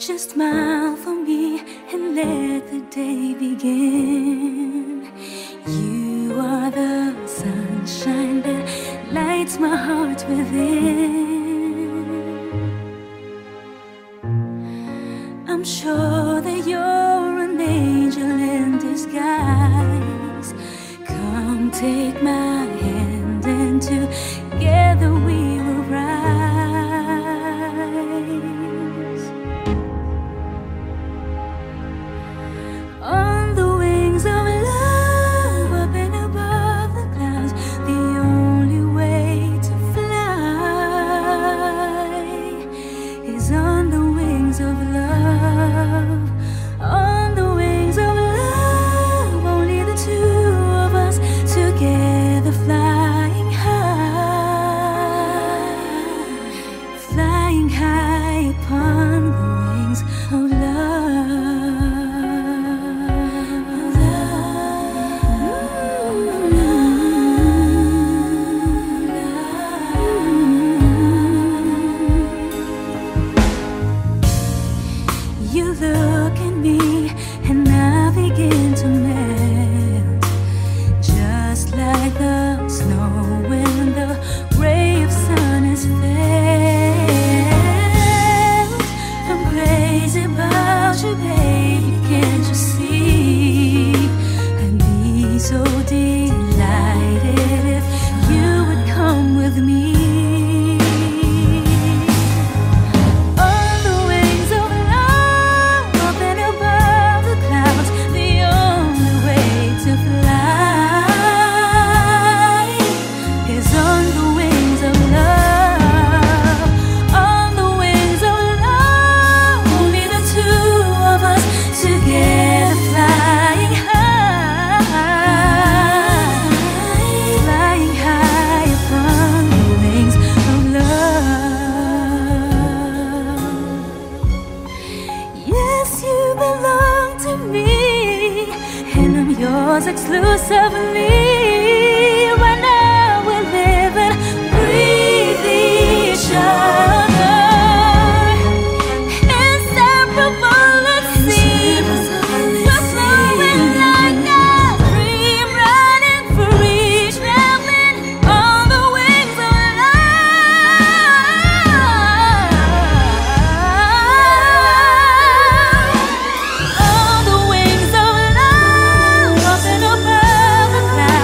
Just smile for me and let the day begin. You are the sunshine that lights my heart within. I'm sure that you're an angel in disguise. Come take my hand and together we will rise. On the wings of love, up and above the clouds, the only way to fly is on the wings of love. On the wings of love, only the two of us together flying high, flying high upon the wings of You look at me and I begin to melt, just like the snow when the ray of sun is felt. I'm crazy about you, baby, can't you see? I'd be so delighted if you would come with me. Yours exclusively. Right now we live and breathe each other, inseparable it seems. We're flowing like a dream, running free, traveling on the wings of love. On the wings of love, up and above the clouds.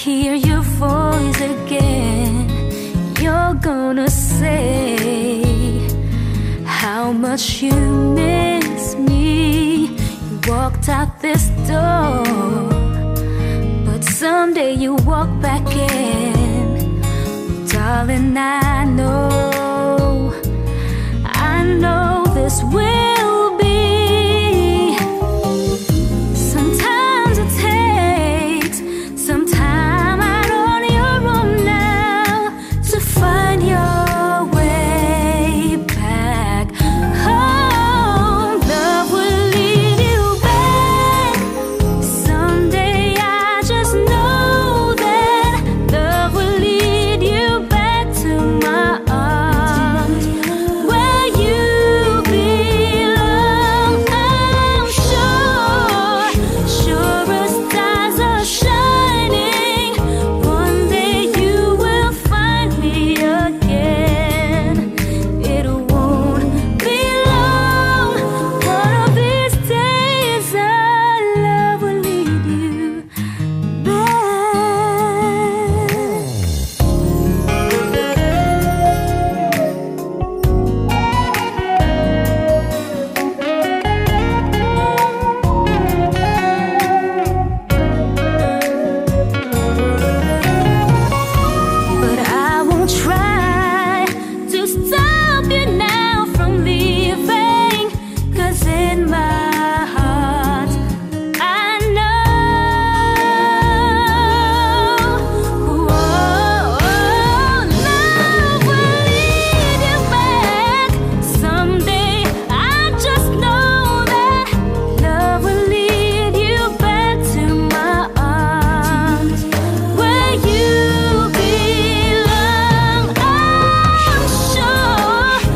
Hear your voice again. You're gonna say much you miss me. You walked out this door, but someday you walk back in. Darling, I know this will be. Sometimes it takes some time out on your own now to find your way back home. Love will lead you back someday. I just know that love will lead you back to my arms, where you belong. I'm sure as stars are shining, one day you will find me again. It won't be long. One of these days our love will lead you back. But I won't try to stop you now from leaving, 'cause in my heart I know love will lead you back someday. I just know that love will lead you back to my arms, where you belong.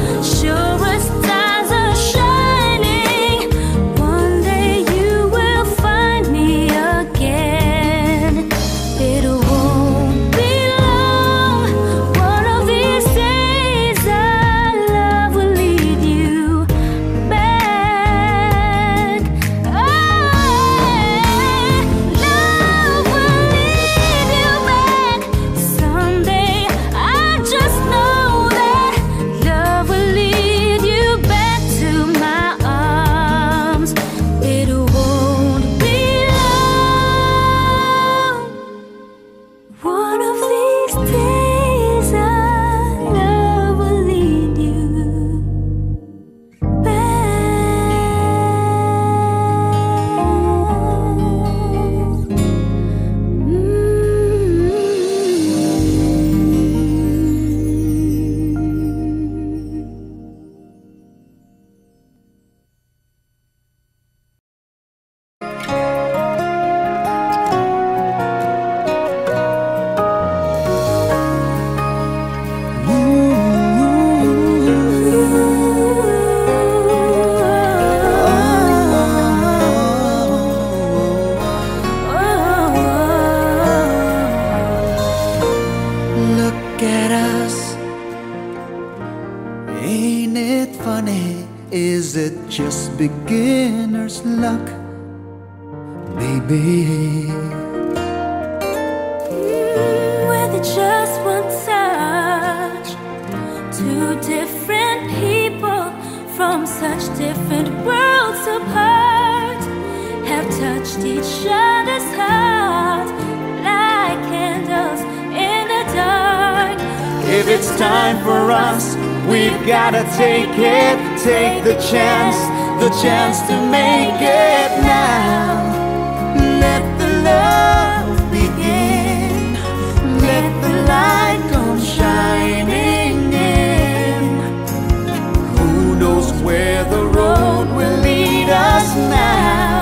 I'm sure as stars are shining, one day you will find me again. It won't be long. One of these days our love will lead you back. Love will lead you back someday. I just know that love will lead you back to my arms. It won't be long. One of these days our love will lead you Look at us, ain't it funny? Is it just beginner's luck, baby? with just one touch. Two different people from such different worlds apart have touched each other's hearts like candles in the dark. If it's time for us, we've gotta take it. Take the chance to make it now. Let the love begin. Let the light come shining in. Who knows where the road will lead us now?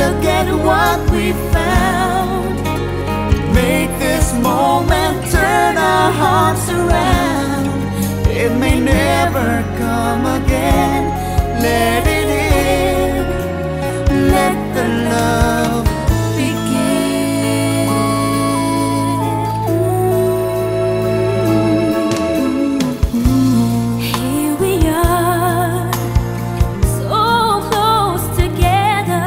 Look at what we found. Make this moment turn our hearts around. It may never come again. Let it in. Let the love begin. Here we are, so close together.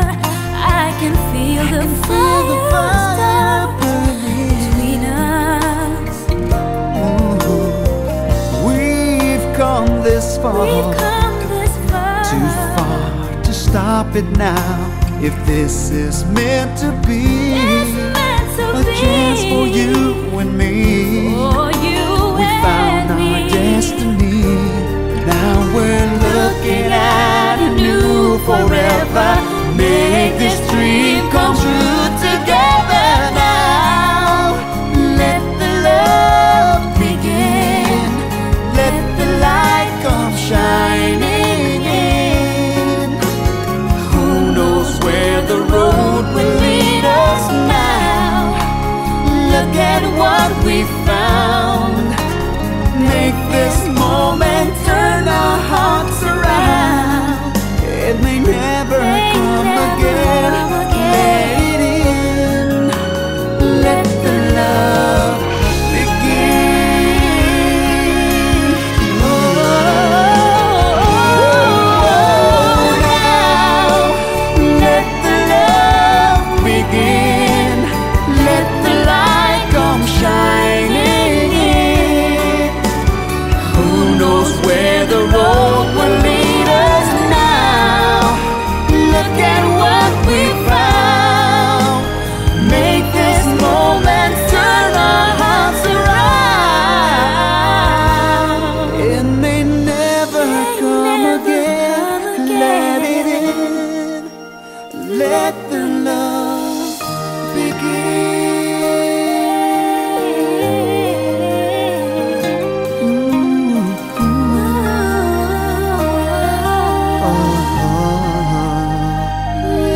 I can feel the fire between us. We've come this far. We've come too far to stop it now. If this is meant to be, a chance for you and me. We found our destiny. Now we're looking at a new forever. Make this dream come true together now. Let the love begin. Let the light come shining in. Who knows where the road will lead us now? Look at what we found. Make this moment turn our hearts around. It may never come again. Let it in. Let the love begin. Oh, now let the love begin. Let the light come shining in. Who knows where the road will lead us now? Look at what we found. Make this moment turn our hearts around. It may never come again. Let it in. Let the love begin.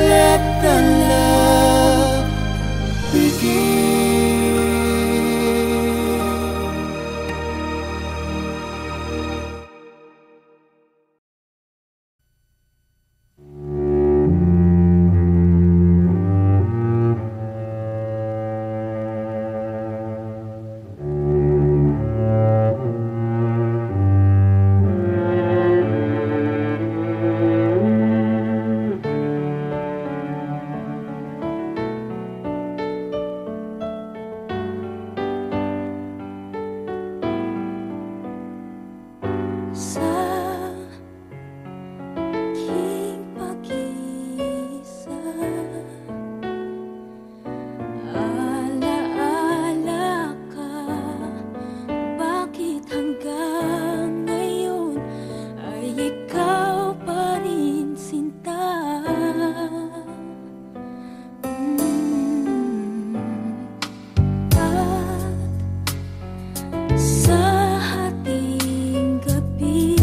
Let the love begin. Sa aking pag-iisa, alaala ka. Bakit hanggang ngayon ay ikaw pa rin sinta? At sa ating gabi,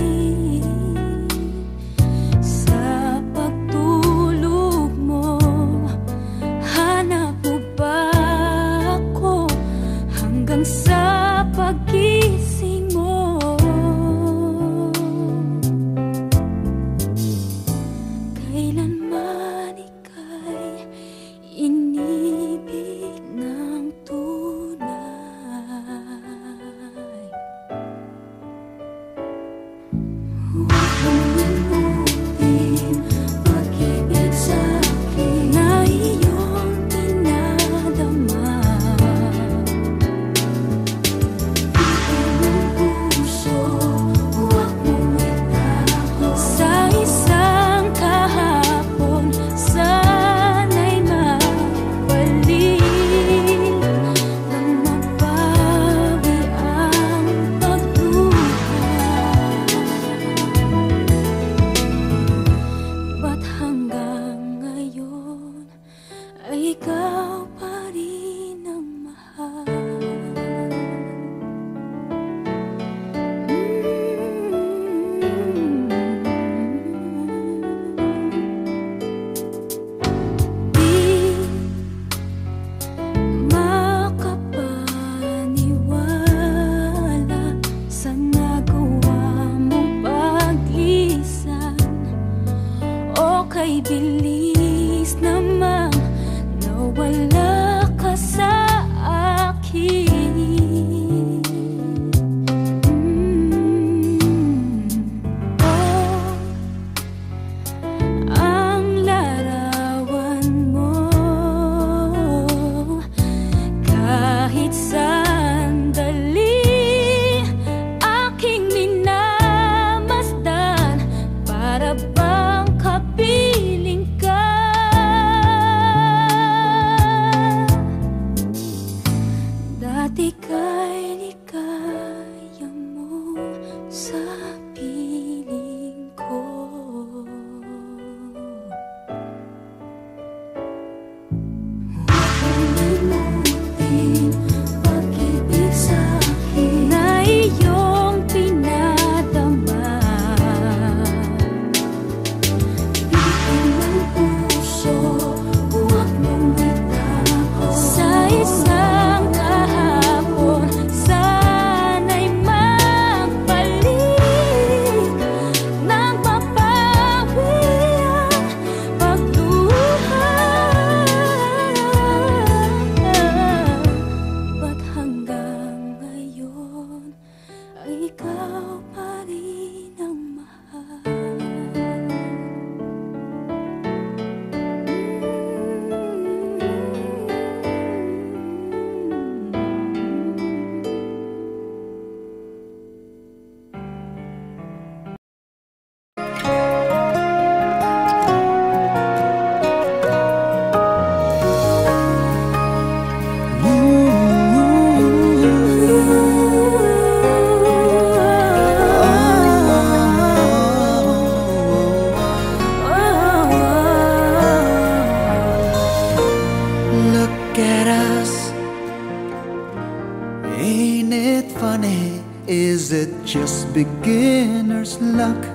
just beginner's luck,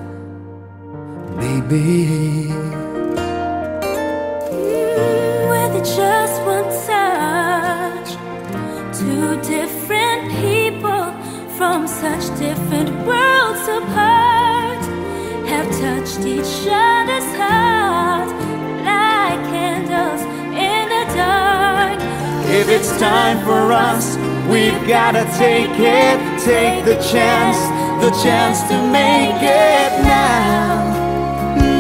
maybe. With just one touch, two different people from such different worlds apart have touched each other's heart like candles in the dark. If it's time for us, we've gotta take it, take the chance to make it now.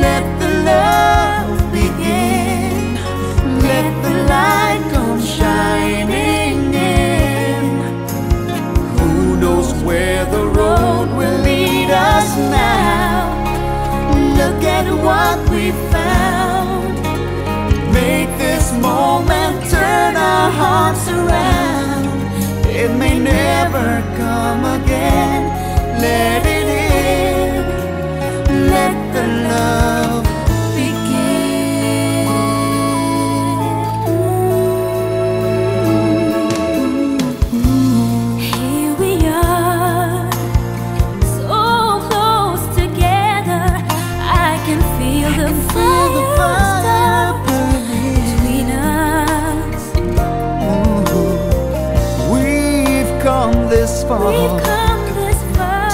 Let the love begin, let the light come shining in. Who knows where the road will lead us now? Look at what we found. Make this moment turn our hearts around. It may never come again. Let it in. Let the love begin. Here we are, so close together. I can feel the fire between us. We've come this far,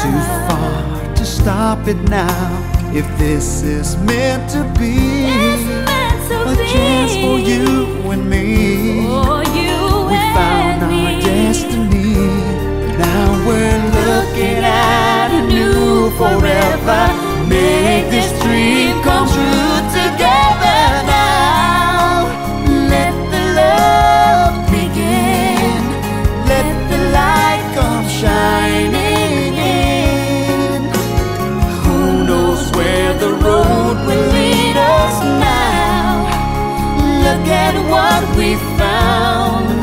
too far to stop it now. If this is meant to be, a chance for you and me. We found our destiny. Now we're looking at a new forever. Make this dream come true together now. Let the love begin. Let the light come shining in. Who knows where the road will lead us now? Look at what we found.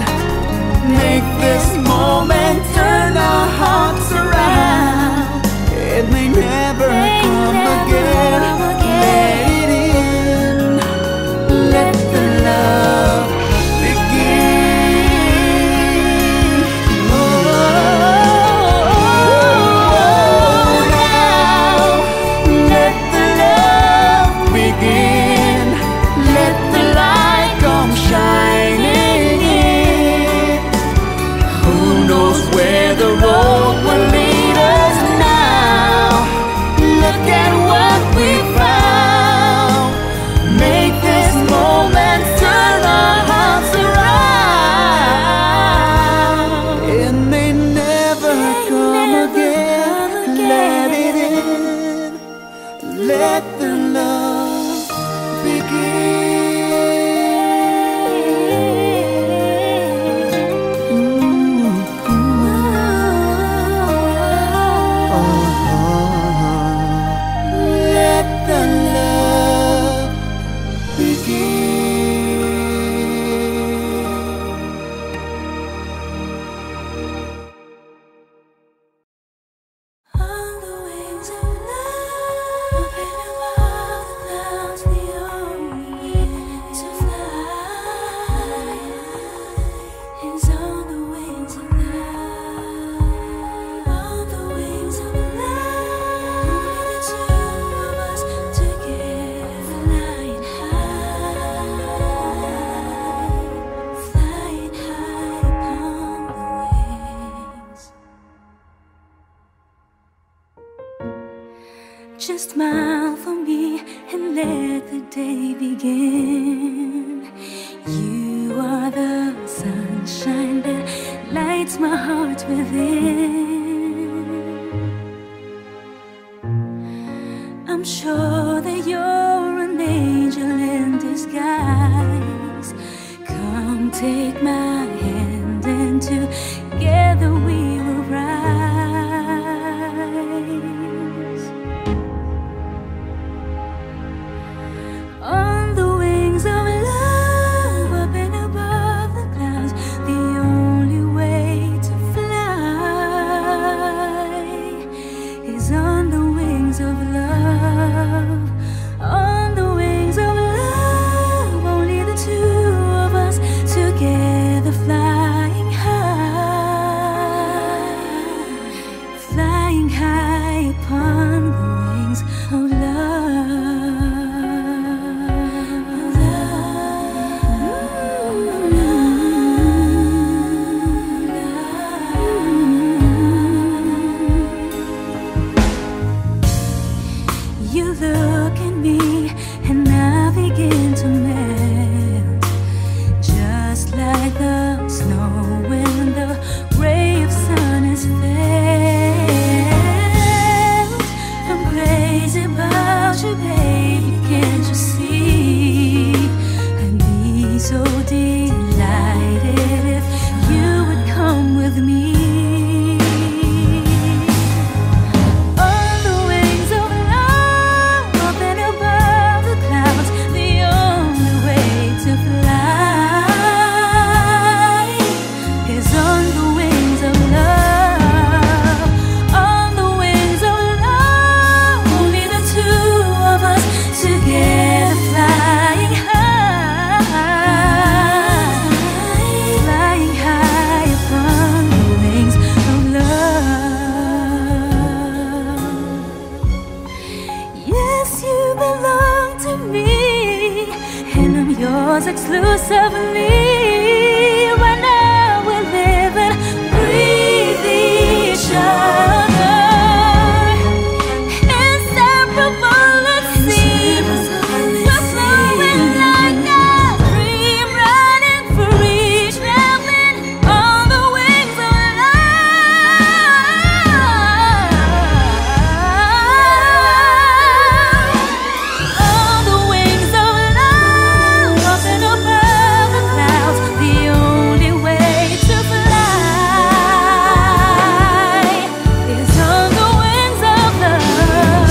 Make this moment turn our hearts around. It may never come again. Let it in. Let the love begin. Now, let the love begin. Let the light come shining in. Who knows where the road will lead us now? Look at what we found. Make this moment turn our hearts around. It may never come again. Let it in. Let the love begin. Let the love begin. On the wings of love, up and above the clouds, the only way to fly is on the wings of love. On the wings of love, only the two of us together, flying high upon the wings. Just smile for me and let the day begin. You are the sunshine that lights my heart within. I'm sure that you're an angel in disguise. Come take my hand and together we will rise. On the wings of love, up and above the clouds, the only way to fly is on the wings of love. On the wings of love, only the two of us together, flying high, flying high. yours exclusively. Right now we live and breathe each other. Inseparable it seems. We're flowing like a dream, running free, traveling on the wings of love. On the wings of love, walking above the clouds, the only way to fly is on the wings of love.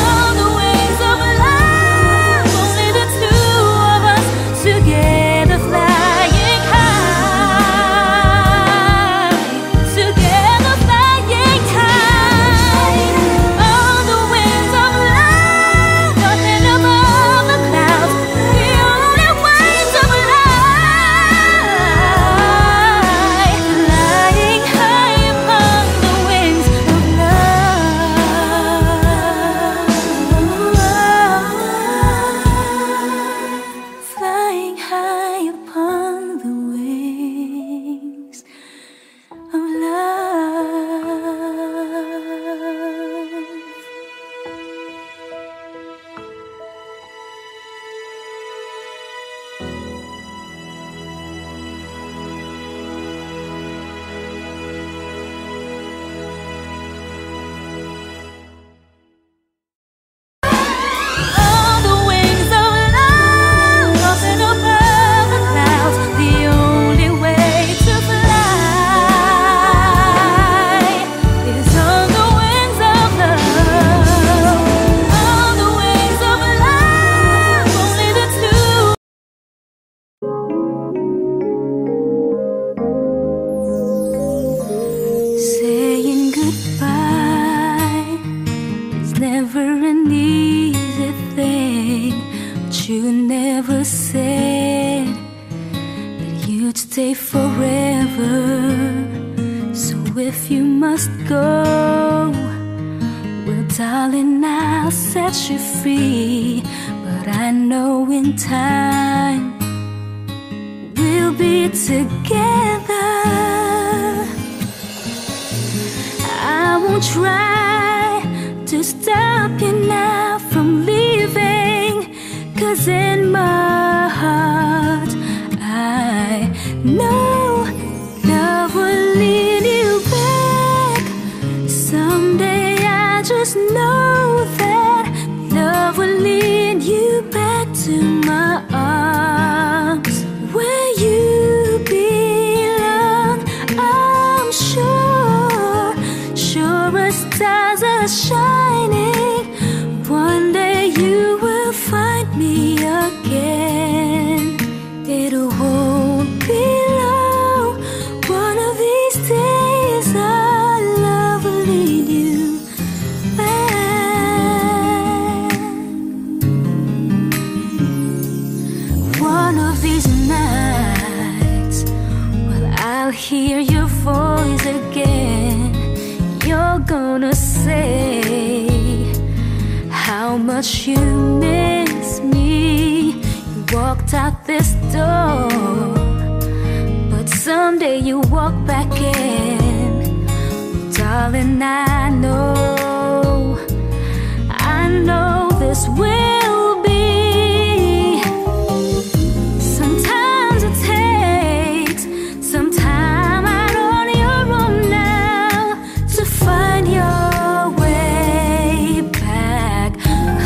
On the wings of love, only the two of us together flying high, together flying high. On the wings of love, walking above the clouds, the only way to fly, flying high upon the wings of love, flying high upon the wings of love. On the wings of love, walking above the clouds, the only way to fly is on the wings of love. On the wings of love, only the two. Saying goodbye is never an easy thing, but you never said that you'd stay forever. So if you must go, well, darling, I'll set you free. But I know in time we'll be together. I won't try to stop you now from leaving, 'cause in my heart I know love will lead you back. Someday I just know that love will lead you back to my arms where you belong. I'm sure, sure as stars are shining, one day you will find me again. It won't be long, one of these days our love will lead you back. One of these nights, well, I'll hear your voice again. You're gonna say how much you miss me. You walked out this door, but someday you walk back in. Darling, I know this will be. Sometimes it takes some time out on your own now to find your way back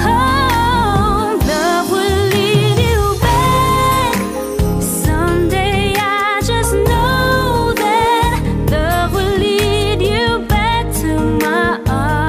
home. Love will lead you back. Someday I just know that love will lead you back to my arms.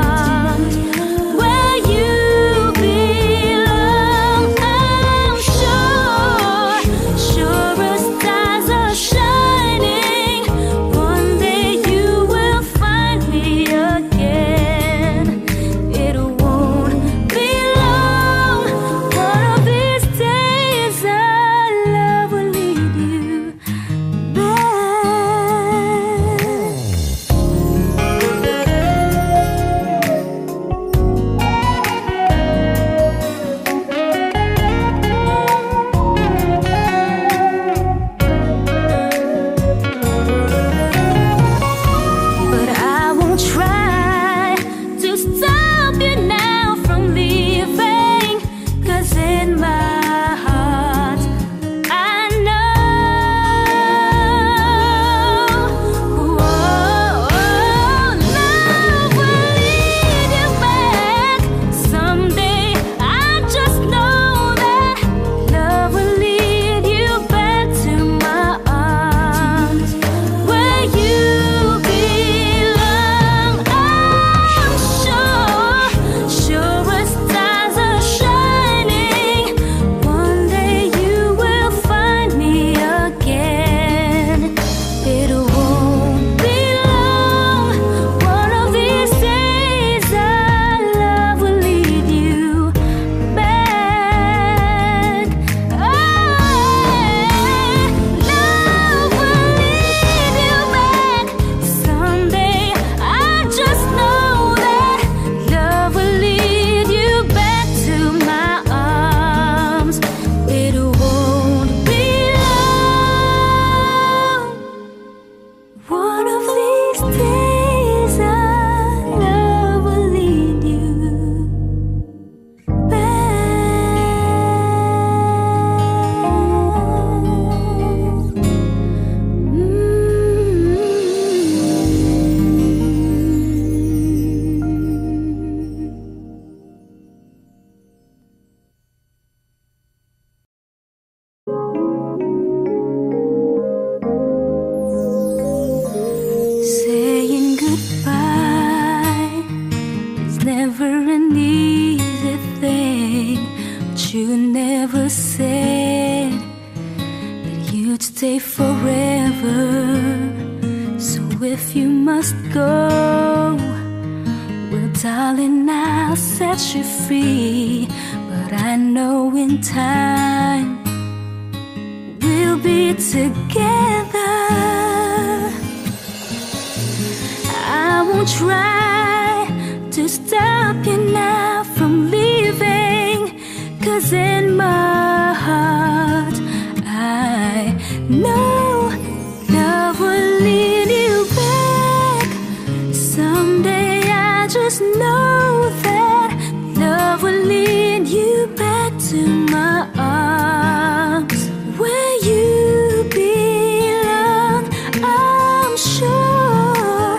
never an easy thing, but you never said that you'd stay forever. So if you must go, well darling, I'll set you free. But I know in time we'll be together. I won't try to stop you now from leaving, 'cause in my heart I know love will lead you back. Someday I just know that love will lead you back to my arms, where you belong. I'm sure,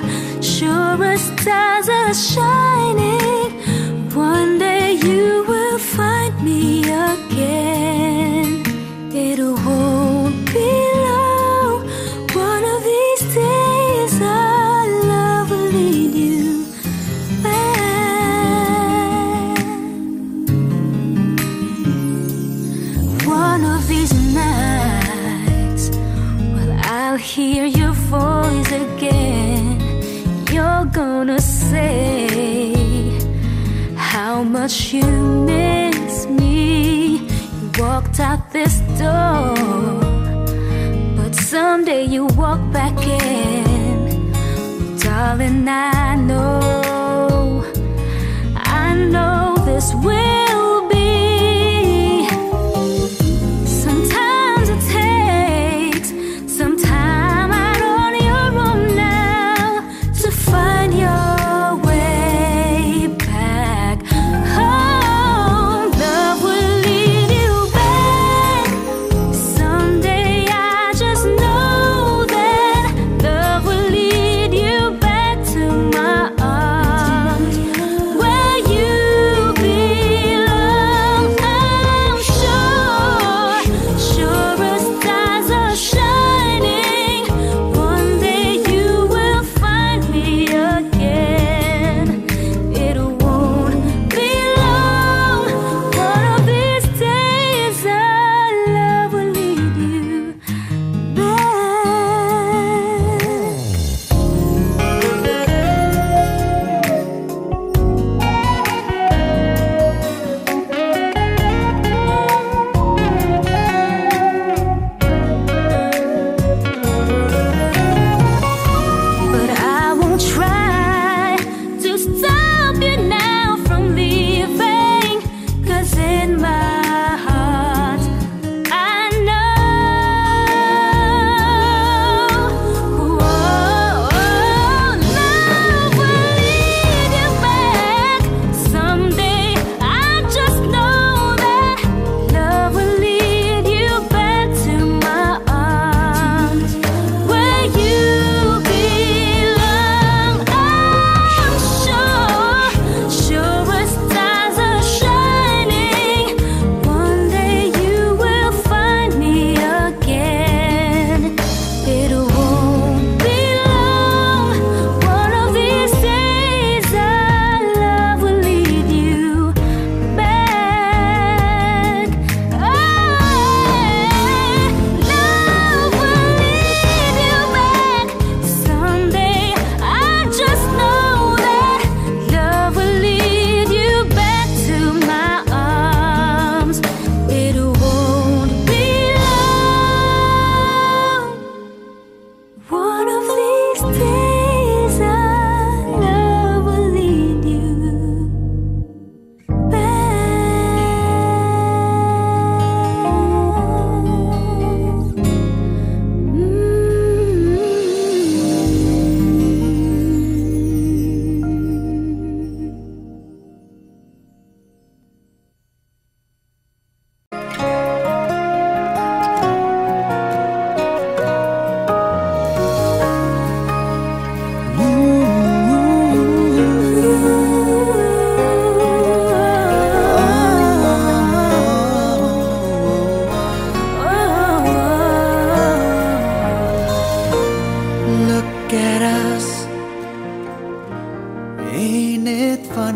sure as stars are shining, one day you will find me again. It won't be long, one of these days our love will lead you back. One of these nights, well, I'll hear your voice again. You're gonna say how much you miss me. You walked out this door, but someday you walk back in. Darling, I know this will be. Sometimes it takes some time out on your own now to find your way back home. Love will lead you back. Someday I just know that love will lead you back to my arms, where you belong.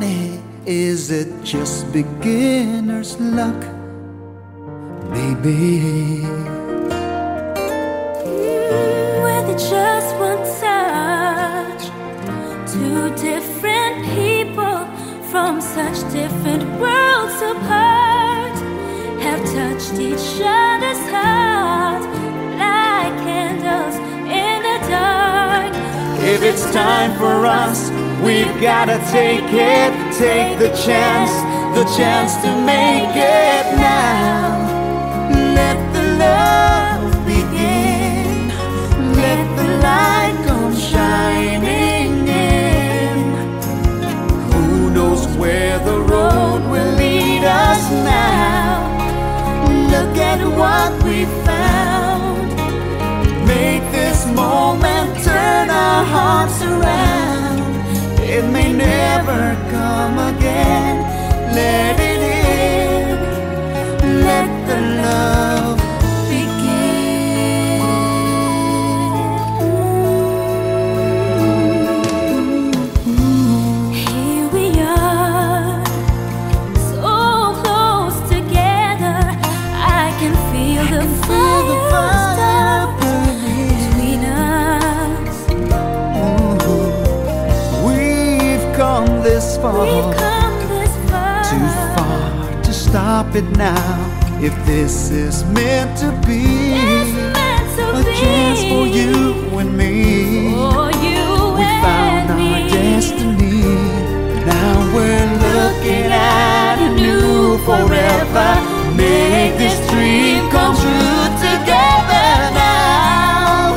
honey, is it just beginner's luck? Maybe. With just one touch, two different people from such different worlds apart have touched each other's hearts like candles in the dark. If it's time for us, we've gotta take it, take the chance to make it now. Let the love begin, let the light come shining in. Who knows where the road will lead us now? Look at what we found. Make this moment turn our hearts around. It may never come again. Let it in. Let the love begin. Here we are, so close together. I can feel the fire between us. We've come this far, We've come this far. too far to stop it now. If this is meant to be, It's meant to a chance be. for you and me. For you We found and our me. destiny. Now we're looking at a new forever. Make this dream come true together now.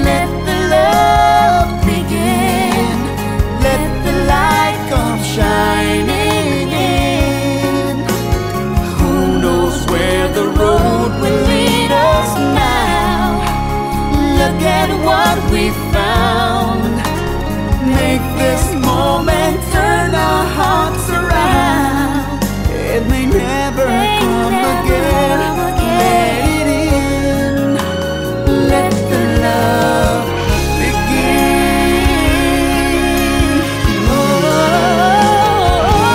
Let the love begin. Let the light come shining in. Who knows where the road will lead us now? Look at what we found. Make this moment turn our hearts around. It may never come again. Let it in. Let the love begin. Oh,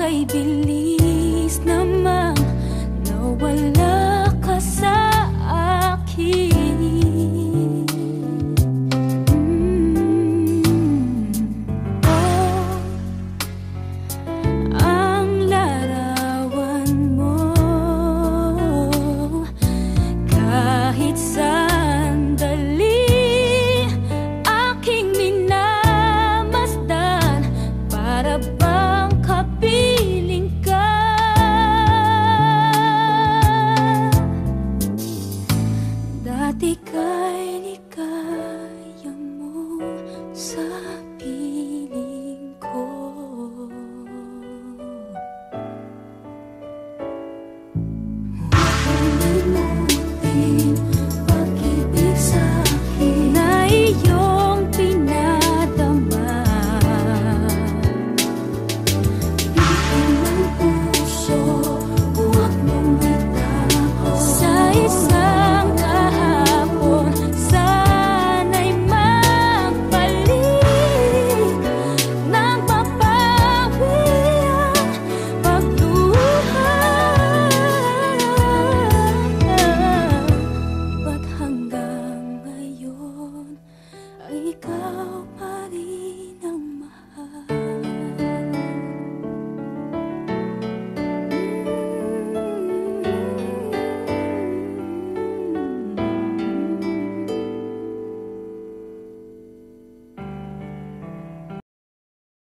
Baka'y bilis namang nawala ka sa akin. Oh, ang larawan mo kahit sandali aking minamasdan, para